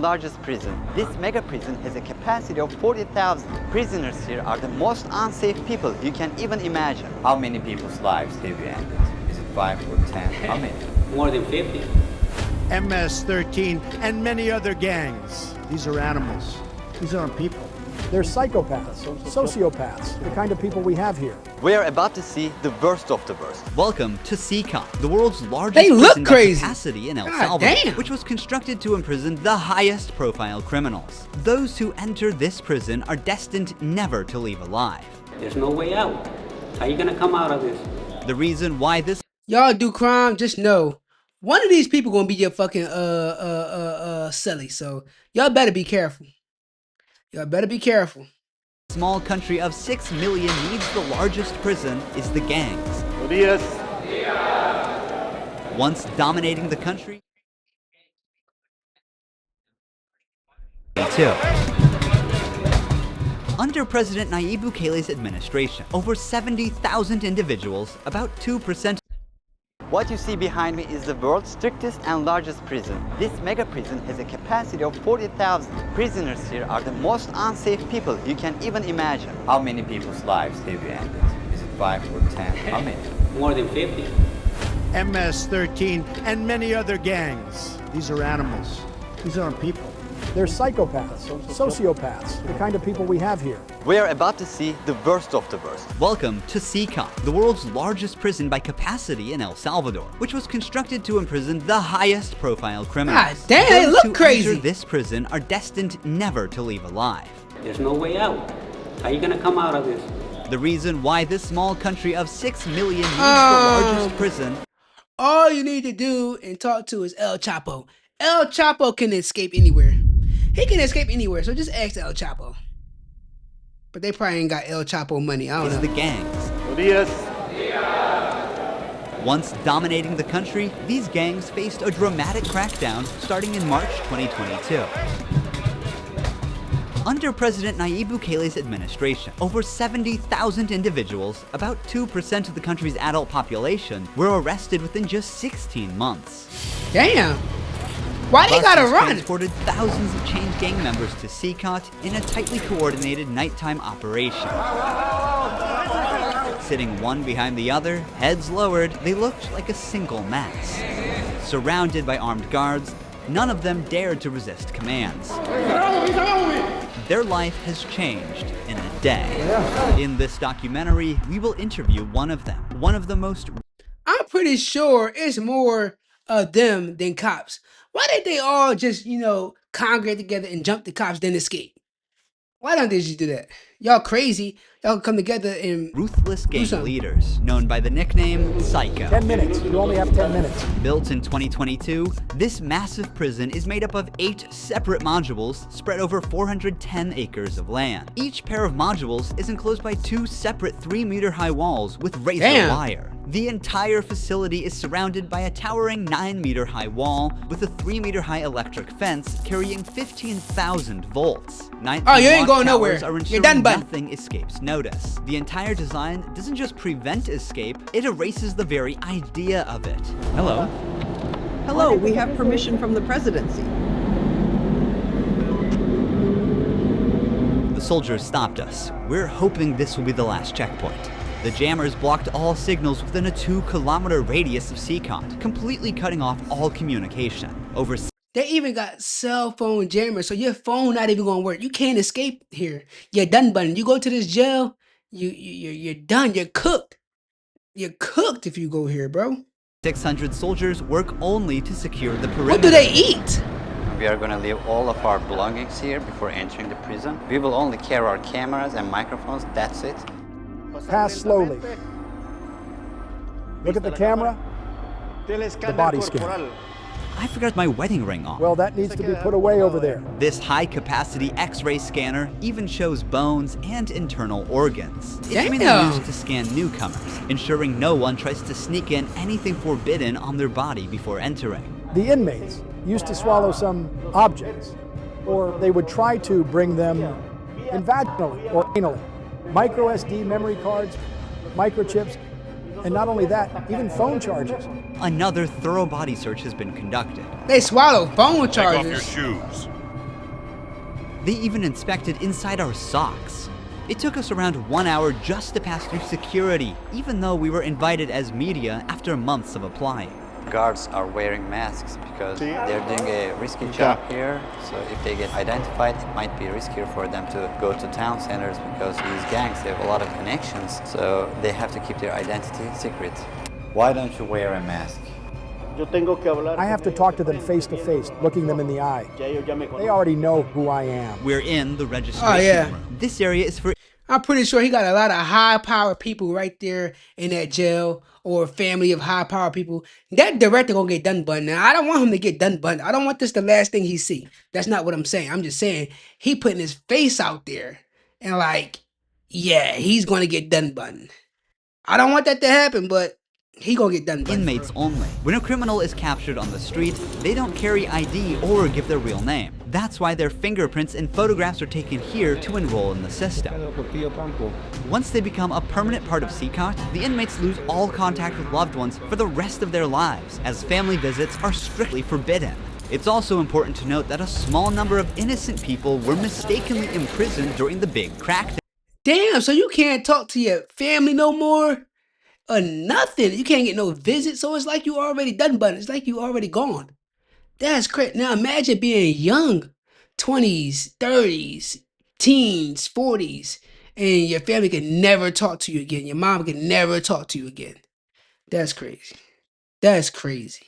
largest prison. This mega prison has a capacity of 40,000. Prisoners here are the most unsafe people you can even imagine. How many people's lives have you ended? Is it 5 or 10? How many? More than 50. MS-13 and many other gangs. These are animals. These aren't people. They're psychopaths, sociopaths, the kind of people we have here. We are about to see the worst of the worst. Welcome to CCON, the world's largest They look prison by crazy. capacity in El God Salvador, damn. which was constructed to imprison the highest profile criminals. Those who enter this prison are destined never to leave alive. There's no way out. How you gonna come out of this? The reason why this Y'all do crime, just know one of these people gonna be your fucking celly. So y'all better be careful. Y'all better be careful. small country of 6 million needs the largest prison is the gangs. Once dominating the country, too. Under President Nayib Bukele's administration, over 70,000 individuals, about 2%. What you see behind me is the world's strictest and largest prison. This mega prison has a capacity of 40,000. Prisoners here are the most unsafe people you can even imagine. How many people's lives have you ended? Is it 5 or 10? How many? More than 50. MS-13 and many other gangs. These are animals. These aren't people. They're psychopaths, sociopaths, the kind of people we have here. We are about to see the worst of the worst. Welcome to CCON, the world's largest prison by capacity in El Salvador, which was constructed to imprison the highest profile criminals. God damn, they Those look who crazy. enter this prison are destined never to leave alive. There's no way out. How you gonna come out of this? The reason why this small country of 6 million needs the largest prison All you need to do and talk to is El Chapo. El Chapo can escape anywhere. He can escape anywhere, so just ask El Chapo. But they probably ain't got El Chapo money. I don't is know. the gangs. Once dominating the country, these gangs faced a dramatic crackdown starting in March 2022. Under President Nayib Bukele's administration, over 70,000 individuals, about 2% of the country's adult population, were arrested within just 16 months. Damn. Why they gotta Buses run? transported thousands of chained gang members to CCOT in a tightly coordinated nighttime operation. Sitting one behind the other, heads lowered, they looked like a single mass. Surrounded by armed guards, none of them dared to resist commands. Their life has changed in a day. In this documentary, we will interview one of them, one of the most I'm pretty sure it's more of them than cops. Why did they all just, congregate together and jump the cops then escape? Why don't they just do that? Y'all crazy. Y'all come together and ruthless gang something. leaders, known by the nickname Psycho. 10 minutes. You only have 10 minutes. Built in 2022, this massive prison is made up of 8 separate modules spread over 410 acres of land. Each pair of modules is enclosed by 2 separate 3-meter-high walls with razor Damn. wire. The entire facility is surrounded by a towering 9-meter-high wall with a 3-meter-high electric fence carrying 15,000 volts. 19 Oh, you ain't going watchtowers nowhere. are You're ensuring done, bud. nothing escapes notice. The entire design doesn't just prevent escape, it erases the very idea of it. Hello. Hello, we have permission from the presidency. The soldiers stopped us. We're hoping this will be the last checkpoint. The jammers blocked all signals within a 2-kilometer radius of CCOT, completely cutting off all communication. Over they even got cell phone jammers, so your phone not even gonna work. You can't escape here. You're done, button. You go to this jail, you're done. You're cooked. You're cooked if you go here, bro. 600 soldiers work only to secure the perimeter. What do they eat? We are gonna leave all of our belongings here before entering the prison. We will only carry our cameras and microphones, that's it. Pass slowly. Look at the camera. The body scan. I forgot my wedding ring on. Well, that needs to be put away over there. This high-capacity X-ray scanner even shows bones and internal organs. It's mainly Damn. used to scan newcomers, ensuring no one tries to sneak in anything forbidden on their body before entering. The inmates used to swallow some objects, or they would try to bring them in vaginally or anally. Micro SD memory cards, microchips, and not only that, even phone chargers. Another thorough body search has been conducted. They swallow phone Take off your chargers. shoes. They even inspected inside our socks. It took us around 1 hour just to pass through security, even though we were invited as media after months of applying. Guards are wearing masks because they're doing a risky job here. So if they get identified, it might be riskier for them to go to town centers because these gangs have a lot of connections. So they have to keep their identity secret. Why don't you wear a mask? I have to talk to them face to face, looking them in the eye. They already know who I am. We're in the registration room. This area is for I'm pretty sure he got a lot of high-powered people right there in that jail, or a family of high-powered people. That director gonna get done bun. Now, I don't want him to get done bun. I don't want this the last thing he see. That's not what I'm saying. I'm just saying he putting his face out there and like, yeah, he's gonna get done bun. I don't want that to happen, but he gonna get done bun. inmates only. When a criminal is captured on the street, they don't carry ID or give their real name. That's why their fingerprints and photographs are taken here to enroll in the system. Once they become a permanent part of CCOT, the inmates lose all contact with loved ones for the rest of their lives, as family visits are strictly forbidden. It's also important to note that a small number of innocent people were mistakenly imprisoned during the big crackdown. Damn, so you can't talk to your family no more? Or nothing. You can't get no visits, so it's like you already done bun. It's like you already gone. That's crazy. Now imagine being young, 20s, 30s, teens, 40s, and your family can never talk to you again. Your mom can never talk to you again. That's crazy. That's crazy.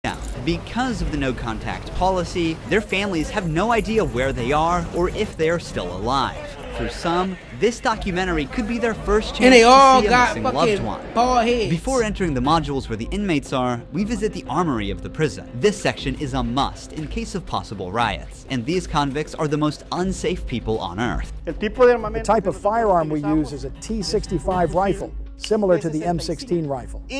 Now, because of the no contact policy, their families have no idea where they are or if they are still alive. For some, this documentary could be their first chance And they all to see a got missing loved fucking one. bald heads. Before entering the modules where the inmates are, we visit the armory of the prison. This section is a must in case of possible riots, and these convicts are the most unsafe people on earth. The type of firearm we use is a T65 rifle, similar to the M16 rifle. I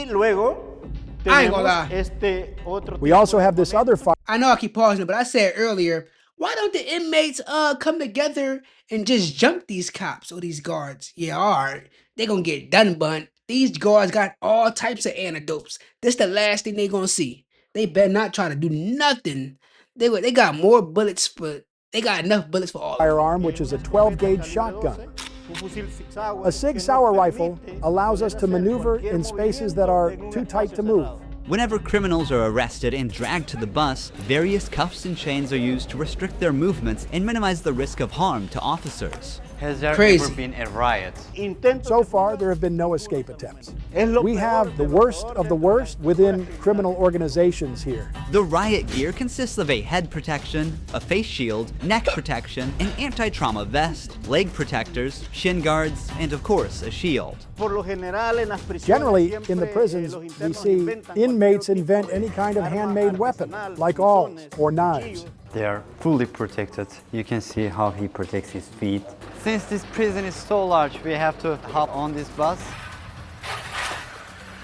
ain't gonna lie. We also have this other firearm. I know I keep pausing, but I said earlier, why don't the inmates come together and just jump these cops or these guards? Yeah, alright. They gonna get done bun. These guards got all types of antidotes. This the last thing they gonna see. They better not try to do nothing. They got more bullets for they got enough bullets for all. Firearm, which is a 12-gauge shotgun. A Sig Sauer rifle allows us to maneuver in spaces that are too tight to move. Whenever criminals are arrested and dragged to the bus, various cuffs and chains are used to restrict their movements and minimize the risk of harm to officers. Has there Crazy. ever been a riot? So far, there have been no escape attempts. We have the worst of the worst within criminal organizations here. The riot gear consists of a head protection, a face shield, neck protection, an anti-trauma vest, leg protectors, shin guards, and of course, a shield. Generally, in the prisons, we see inmates invent any kind of handmade weapon, like awls or knives. They are fully protected. You can see how he protects his feet. Since this prison is so large, we have to hop on this bus.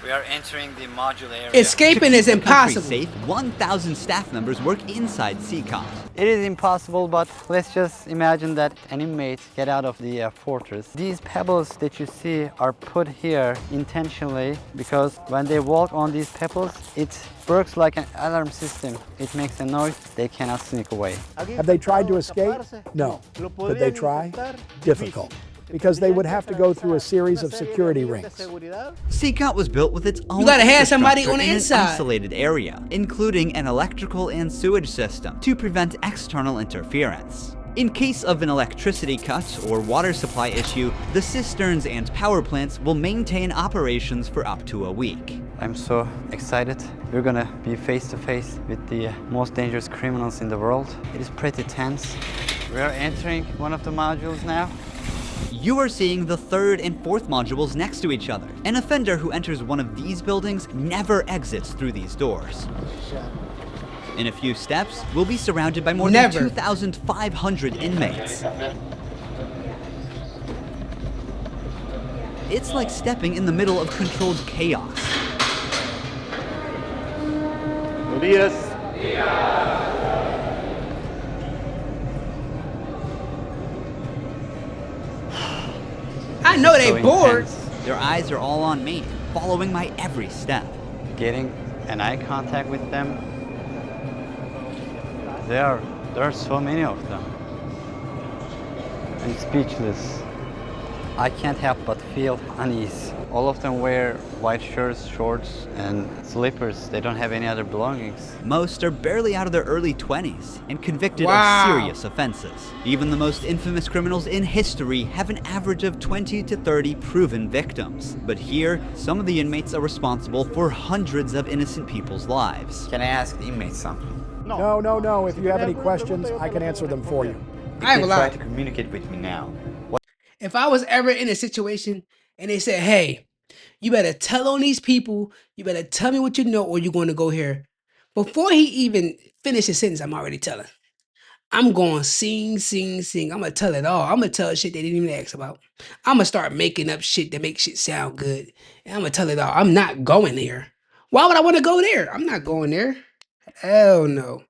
We are entering the module area. Escaping is To keep the country impossible. safe, 1,000 staff members work inside CCOT. It is impossible, but let's just imagine that an inmate get out of the fortress. These pebbles that you see are put here intentionally because when they walk on these pebbles, it works like an alarm system. It makes a noise, they cannot sneak away. Have they tried to escape? No. Could they try? Difficult, because they would have to go through a series of security rings. CCOT was built with its own gotta have somebody infrastructure on the in an inside. isolated area, including an electrical and sewage system to prevent external interference. In case of an electricity cut or water supply issue, the cisterns and power plants will maintain operations for up to a week. I'm so excited. We're gonna be face to face with the most dangerous criminals in the world. It is pretty tense. We are entering one of the modules now. You are seeing the third and fourth modules next to each other. An offender who enters one of these buildings never exits through these doors. In a few steps, we'll be surrounded by more Never. than 2,500 inmates. It's like stepping in the middle of controlled chaos. I know they So bored. intense. Their eyes are all on me, following my every step. Getting an eye contact with them. There are so many of them. I'm speechless. I can't help but feel unease. All of them wear white shirts, shorts, and slippers. They don't have any other belongings. Most are barely out of their early 20s and convicted Wow. of serious offenses. Even the most infamous criminals in history have an average of 20 to 30 proven victims. But here, some of the inmates are responsible for hundreds of innocent people's lives. Can I ask the inmates something? No. If you have any questions, I can answer them for you. I ain't They gonna try lie. to communicate with me now. If I was ever in a situation and they said, hey, you better tell on these people, you better tell me what you know, or you're going to go here. Before he even finished his sentence, I'm already telling. I'm going sing. I'm going to tell it all. I'm going to tell shit they didn't even ask about. I'm going to start making up shit that makes shit sound good. And I'm going to tell it all. I'm not going there. Why would I want to go there? I'm not going there. Hell no.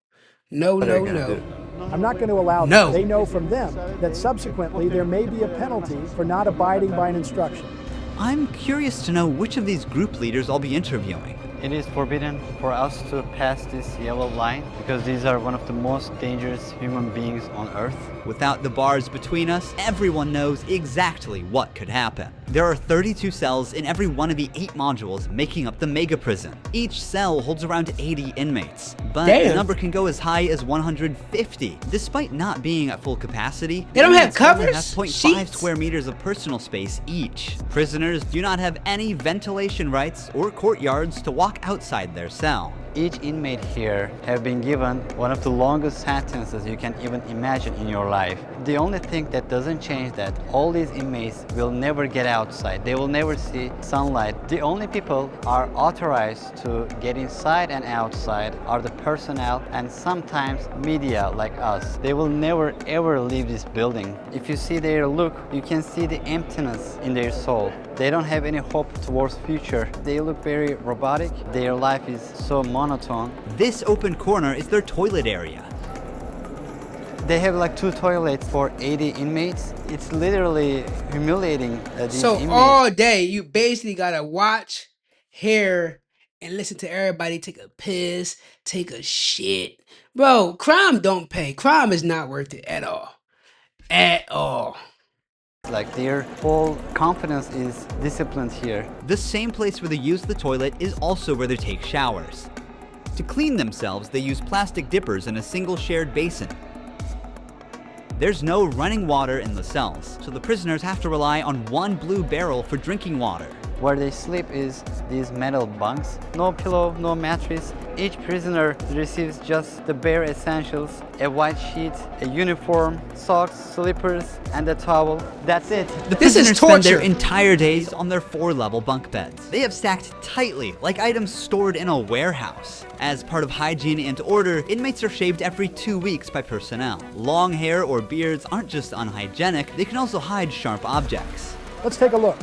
No. What are you gonna do? I'm not going to allow No. them. They know from them that subsequently there may be a penalty for not abiding by an instruction. I'm curious to know which of these group leaders I'll be interviewing. It is forbidden for us to pass this yellow line because these are one of the most dangerous human beings on earth. Without the bars between us, everyone knows exactly what could happen. There are 32 cells in every one of the 8 modules making up the mega prison. Each cell holds around 80 inmates, but the Damn. number can go as high as 150. Despite not being at full capacity, They don't have inmates only covers? have 0.5 Sheets? square meters of personal space each. Prisoners do not have any ventilation rights or courtyards to walk outside their cell. Each inmate here have been given one of the longest sentences you can even imagine in your life. The only thing that doesn't change that all these inmates will never get outside. They will never see sunlight. The only people are authorized to get inside and outside are the personnel and sometimes media like us. They will never ever leave this building. If you see their look, you can see the emptiness in their soul. They don't have any hope towards future. They look very robotic. Their life is so monotone. This open corner is their toilet area. They have like 2 toilets for 80 inmates. It's literally humiliating these So inmates. all day, you basically got to watch, hear, and listen to everybody take a piss, take a shit. Bro, crime don't pay. Crime is not worth it at all. At all. Like their whole confidence is disciplined here. The same place where they use the toilet is also where they take showers. To clean themselves, they use plastic dippers in a single shared basin. There's no running water in the cells, so the prisoners have to rely on one blue barrel for drinking water. Where they sleep is these metal bunks. No pillow, no mattress. Each prisoner receives just the bare essentials: a white sheet, a uniform, socks, slippers, and a towel. That's it. The This is prisoners spend their torture. entire days on their 4-level bunk beds. They have stacked tightly, like items stored in a warehouse. As part of hygiene and order, inmates are shaved every 2 weeks by personnel. Long hair or beards aren't just unhygienic, they can also hide sharp objects. Let's take a look.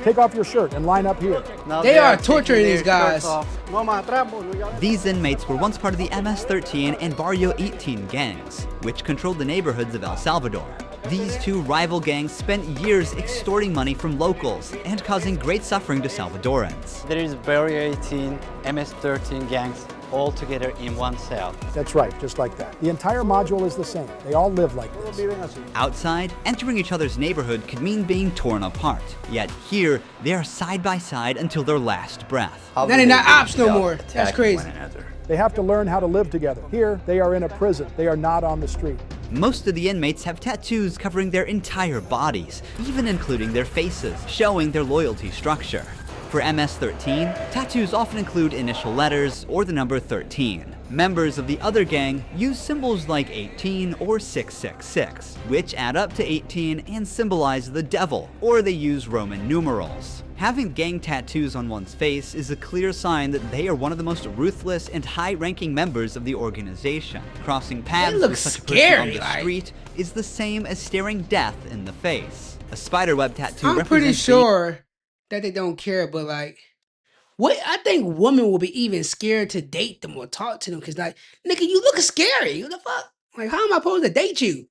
Take off your shirt and line up here. Now They are taking torturing their these guys. shirts off. These inmates were once part of the MS-13 and Barrio 18 gangs, which controlled the neighborhoods of El Salvador. These 2 rival gangs spent years extorting money from locals and causing great suffering to Salvadorans. There is Barrio 18, MS-13 gangs all together in one cell. That's right, just like that. The entire module is the same. They all live like this. Outside, entering each other's neighborhood could mean being torn apart. Yet here, they are side by side until their last breath. How Now do they're they not do it ops no without more. That's attacking crazy. one another? They have to learn how to live together. Here, they are in a prison. They are not on the street. Most of the inmates have tattoos covering their entire bodies, even including their faces, showing their loyalty structure. For MS-13, tattoos often include initial letters or the number 13. Members of the other gang use symbols like 18 or 666, which add up to 18 and symbolize the devil, or they use Roman numerals. Having gang tattoos on one's face is a clear sign that they are one of the most ruthless and high-ranking members of the organization. Crossing paths look with such a person scary, on the like- street is the same as staring death in the face. A spiderweb tattoo I'm pretty represents the sure that they don't care, but like, what I think women will be even scared to date them or talk to them because, like, nigga, you look scary. What the fuck? Like, how am I supposed to date you?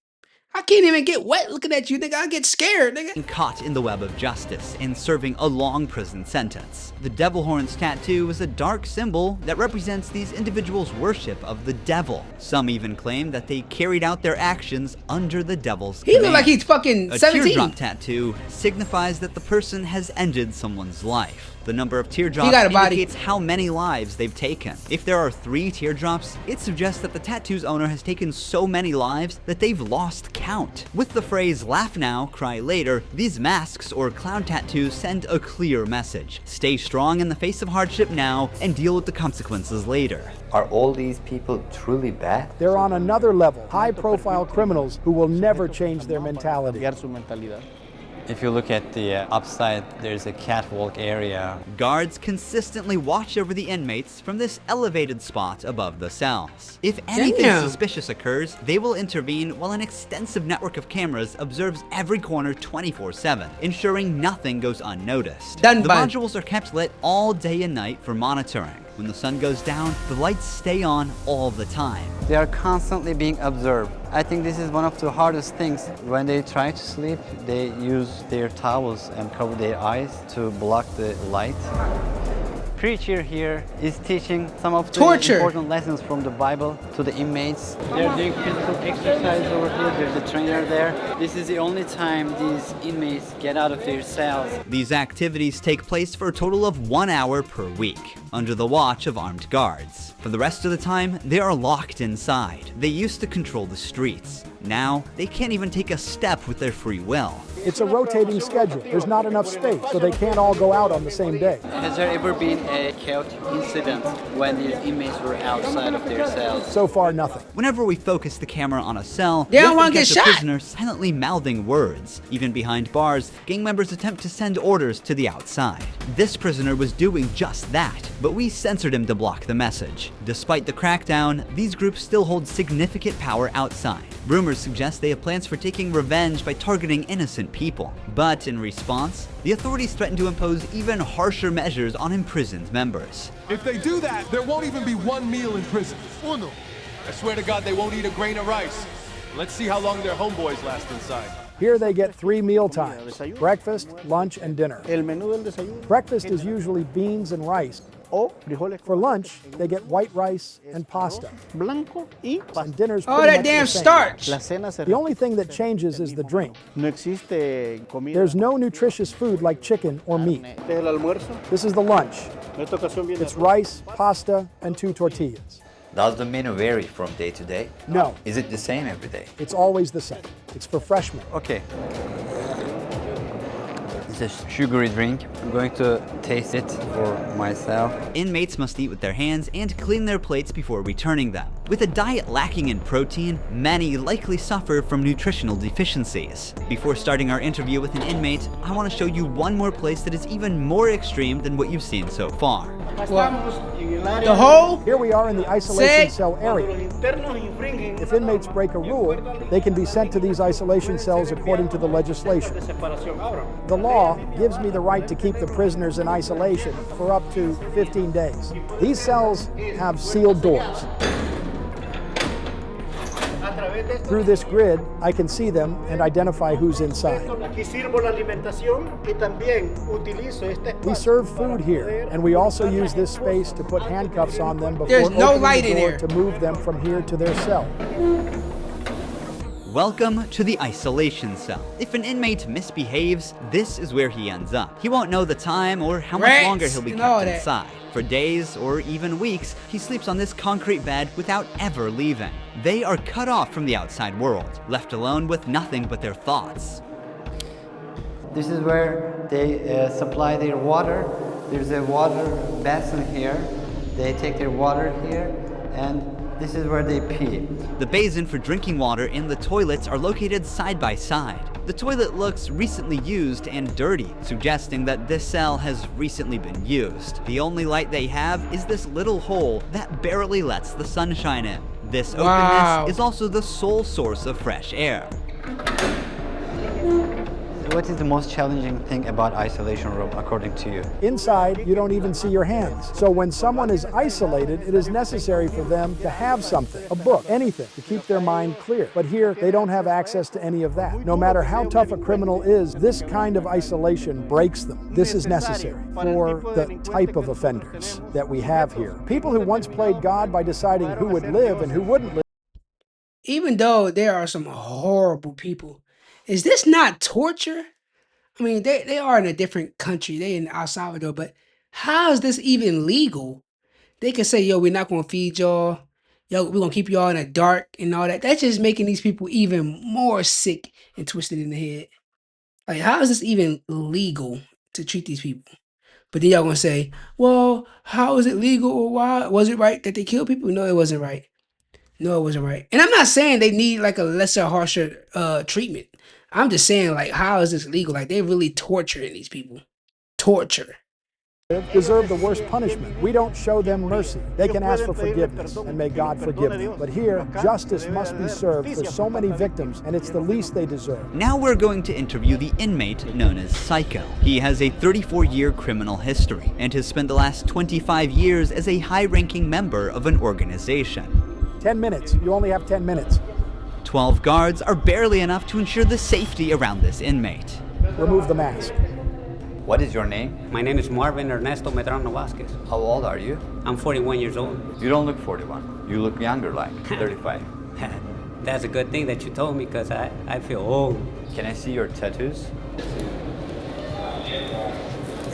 I can't even get wet looking at you, nigga. I get scared, nigga. Caught in the web of justice and serving a long prison sentence. The devil horns tattoo is a dark symbol that represents these individuals' worship of the devil. Some even claim that they carried out their actions under the devil's He look command. like he's fucking A 17. teardrop tattoo signifies that the person has ended someone's life. The number of teardrops He got a body. indicates how many lives they've taken. If there are 3 teardrops, it suggests that the tattoo's owner has taken so many lives that they've lost count. With the phrase "laugh now, cry later," these masks or clown tattoos send a clear message. Stay strong in the face of hardship now and deal with the consequences later. Are all these people truly bad? They're on another level, high-profile criminals who will never change their mentality. If you look at the upside, there's a catwalk area. Guards consistently watch over the inmates from this elevated spot above the cells. If anything Damn. suspicious occurs, they will intervene while an extensive network of cameras observes every corner 24/7, ensuring nothing goes unnoticed. Done The by- modules are kept lit all day and night for monitoring. When the sun goes down, the lights stay on all the time. They are constantly being observed. I think this is one of the hardest things. When they try to sleep, they use their towels and cover their eyes to block the light. Preacher here is teaching some of the Torture. important lessons from the Bible to the inmates. They're doing physical exercise over here. There's a trainer there. This is the only time these inmates get out of their cells. These activities take place for a total of 1 hour per week, under the watch of armed guards. For the rest of the time, they are locked inside. They used to control the streets. Now, they can't even take a step with their free will. It's a rotating schedule. There's not enough space, so they can't all go out on the same day. Has there ever been a chaotic incident when these inmates were outside of their cells? So far, nothing. Whenever we focus the camera on a cell, They don't we wanna often get catch shot. a prisoner silently mouthing words. Even behind bars, gang members attempt to send orders to the outside. This prisoner was doing just that, but we censored him to block the message. Despite the crackdown, these groups still hold significant power outside. Rumors suggest they have plans for taking revenge by targeting innocent people. But in response, the authorities threaten to impose even harsher measures on imprisoned members. If they do that, there won't even be one meal in prison. I swear to God, they won't eat a grain of rice. Let's see how long their homeboys last inside. Here they get 3 meal times: breakfast, lunch, and dinner. Breakfast is usually beans and rice. For lunch, they get white rice and pasta. And dinner's Oh, pretty that much damn the same. starch. The only thing that changes is the drink. There's no nutritious food like chicken or meat. This is the lunch. It's rice, pasta, and 2 tortillas. Does the menu vary from day to day? No, Is it the same every day? it's always the same. It's for freshmen. Okay. It's a sugary drink. I'm going to taste it for myself. Inmates must eat with their hands and clean their plates before returning them. With a diet lacking in protein, many likely suffer from nutritional deficiencies. Before starting our interview with an inmate, I want to show you one more place that is even more extreme than what you've seen so far. The hole? Here we are in the isolation Say- cell area. If inmates break a rule, they can be sent to these isolation cells according to the legislation. The law gives me the right to keep the prisoners in isolation for up to 15 days. These cells have sealed doors. Through this grid, I can see them and identify who's inside. We serve food here, and we also use this space to put handcuffs on them before There's no opening light the in door here. to move them from here to their cell. Welcome to the isolation cell. If an inmate misbehaves, this is where he ends up. He won't know the time or how much Rats longer he'll be and all kept that. inside. For days or even weeks, he sleeps on this concrete bed without ever leaving. They are cut off from the outside world, left alone with nothing but their thoughts. This is where they supply their water. There's a water basin here. They take their water here, and this is where they pee. The basin for drinking water and the toilets are located side by side. The toilet looks recently used and dirty, suggesting that this cell has recently been used. The only light they have is this little hole that barely lets the sunshine in. This Wow. openness is also the sole source of fresh air. What is the most challenging thing about isolation room according to you? Inside, you don't even see your hands. So when someone is isolated, it is necessary for them to have something, a book, anything, to keep their mind clear. But here, they don't have access to any of that. No matter how tough a criminal is, this kind of isolation breaks them. This is necessary for the type of offenders that we have here. People who once played God by deciding who would live and who wouldn't live. Even though there are some horrible people, is this not torture? I mean, they are in a different country. They in El Salvador, but how is this even legal? They can say, yo, we're not gonna feed y'all. Yo, we're gonna keep y'all in the dark and all that. That's just making these people even more sick and twisted in the head. Like, how is this even legal to treat these people? But then y'all gonna say, well, how is it legal or why? Was it right that they kill people? No, it wasn't right. No, it wasn't right. And I'm not saying they need like a lesser, harsher treatment. I'm just saying, like, how is this legal? Like, they're really torturing these people. Torture. Deserve the worst punishment. We don't show them mercy. They can ask for forgiveness, and may God forgive them. But here, justice must be served for so many victims, and it's the least they deserve. Now we're going to interview the inmate known as Psycho. He has a 34-year criminal history and has spent the last 25 years as a high-ranking member of an organization. 10 minutes. You only have 10 minutes. 12 guards are barely enough to ensure the safety around this inmate. Remove the mask. What is your name? My name is Marvin Ernesto Medrano Vasquez. How old are you? I'm 41 years old. You don't look 41. You look younger, like 35. That's a good thing that you told me because I feel old. Can I see your tattoos?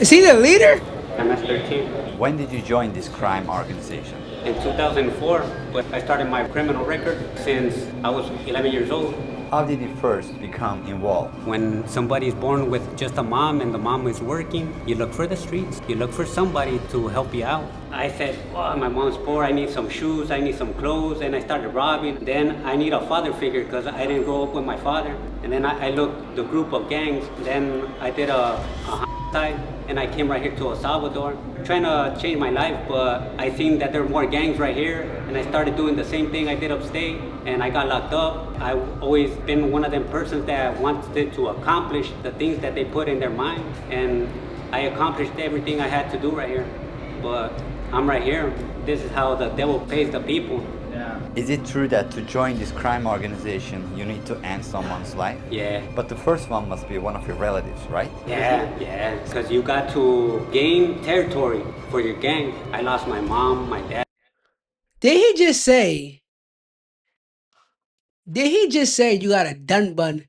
Is he the leader? I'm at 13. When did you join this crime organization? In 2004, but I started my criminal record since I was 11 years old. How did you first become involved? When somebody is born with just a mom and the mom is working, you look for the streets. You look for somebody to help you out. I said, well, my mom's poor, I need some shoes, I need some clothes, and I started robbing. Then I need a father figure because I didn't grow up with my father. And then I looked the group of gangs. Then I did a homicide, and I came right here to El Salvador, trying to change my life, but I seen that there were more gangs right here, and I started doing the same thing I did upstate, and I got locked up. I've always been one of them persons that wanted to accomplish the things that they put in their mind, and I accomplished everything I had to do right here. But I'm right here. This is how the devil pays the people. Is it true that to join this crime organization, you need to end someone's life? Yeah. But the first one must be one of your relatives, right? Yeah, because you got to gain territory for your gang. I lost my mom, my dad. Did he just say you gotta dun bun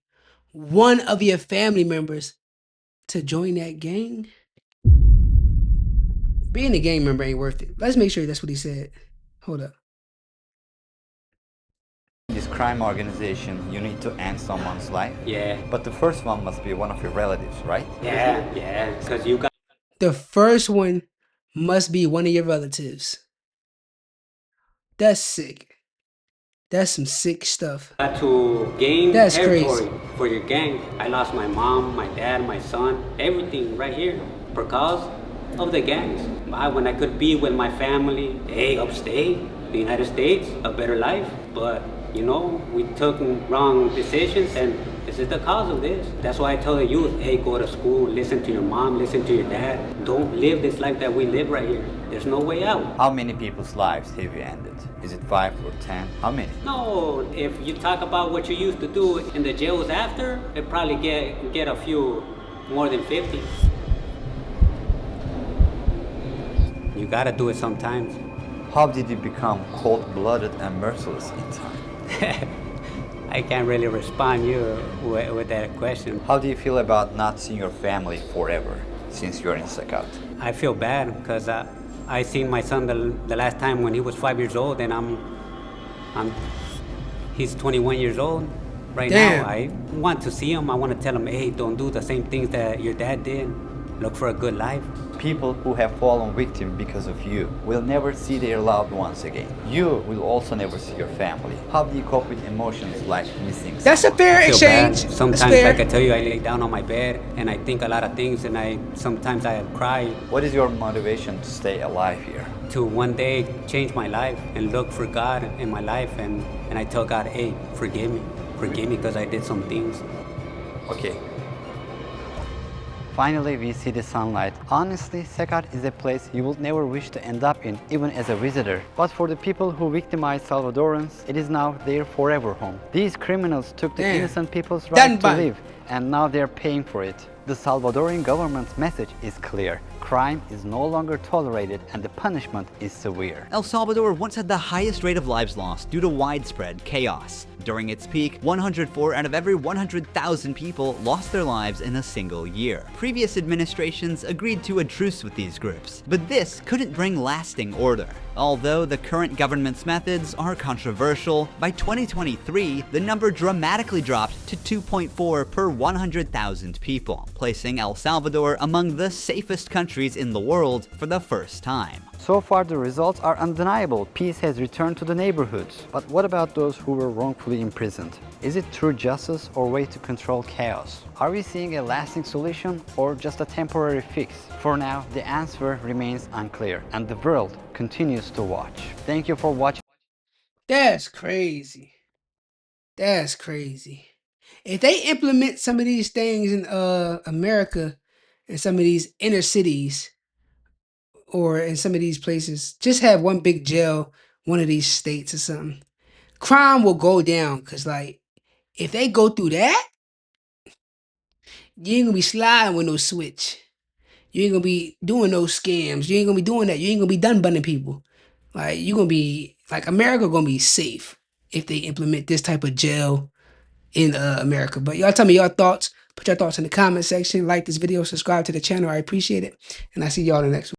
one of your family members to join that gang? Being a gang member ain't worth it. Let's make sure that's what he said. Hold up. This crime organization, you need to end someone's life? Yeah. But the first one must be one of your relatives, right? Yeah, because you got The first one must be one of your relatives. That's sick. That's some sick stuff. to gain That's territory crazy. for your gang. I lost my mom, my dad, my son, everything right here because of the gangs. When I could be with my family, hey, upstate, the United States, a better life, but you know, we took wrong decisions and this is the cause of this. That's why I tell the youth, hey, go to school, listen to your mom, listen to your dad. Don't live this life that we live right here. There's no way out. How many people's lives have you ended? Is it 5 or 10? How many? No, if you talk about what you used to do in the jails after, it probably get a few more than 50. You gotta do it sometimes. How did you become cold-blooded and merciless in time? I can't really respond you with that question. How do you feel about not seeing your family forever since you're in Sacat? I feel bad because I seen my son the last time when he was 5 years old, and he's 21 years old right Damn. now. I want to see him. I want to tell him, hey, don't do the same things that your dad did. Look for a good life. People who have fallen victim because of you will never see their loved ones again. You will also never see your family. How do you cope with emotions like missing That's a someone? fair I feel bad. exchange. Sometimes, That's fair. like I tell you, I lay down on my bed and I think a lot of things, and sometimes I cry What is your motivation to stay alive here? to one day change my life and look for God in my life, and I tell God, hey, forgive me because I did some things. Okay. Finally, we see the sunlight. Honestly, Sekat is a place you would never wish to end up in, even as a visitor. But for the people who victimized Salvadorans, it is now their forever home. These criminals took the Damn. innocent people's Done right to by. live, and now they're paying for it. The Salvadoran government's message is clear. Crime is no longer tolerated and the punishment is severe. El Salvador once had the highest rate of lives lost due to widespread chaos. During its peak, 104 out of every 100,000 people lost their lives in a single year. Previous administrations agreed to a truce with these groups, but this couldn't bring lasting order. Although the current government's methods are controversial, by 2023, the number dramatically dropped to 2.4 per 100,000 people, placing El Salvador among the safest countries in the world for the first time. So far, the results are undeniable. Peace has returned to the neighborhoods. But what about those who were wrongfully imprisoned? Is it true justice or way to control chaos? Are we seeing a lasting solution or just a temporary fix? For now, the answer remains unclear and the world continues to watch. Thank you for watching. That's crazy. That's crazy. If they implement some of these things in America and some of these inner cities or in some of these places, just have one big jail, one of these states or something. Crime will go down because, like, if they go through that, you ain't gonna be sliding with no switch. You ain't gonna be doing those scams. You ain't gonna be doing that. You ain't gonna be done bunning people. Like, you're gonna be, like, America gonna be safe if they implement this type of jail in America. But y'all tell me your thoughts. Put your thoughts in the comment section. Like this video, subscribe to the channel. I appreciate it. And I see y'all in the next one.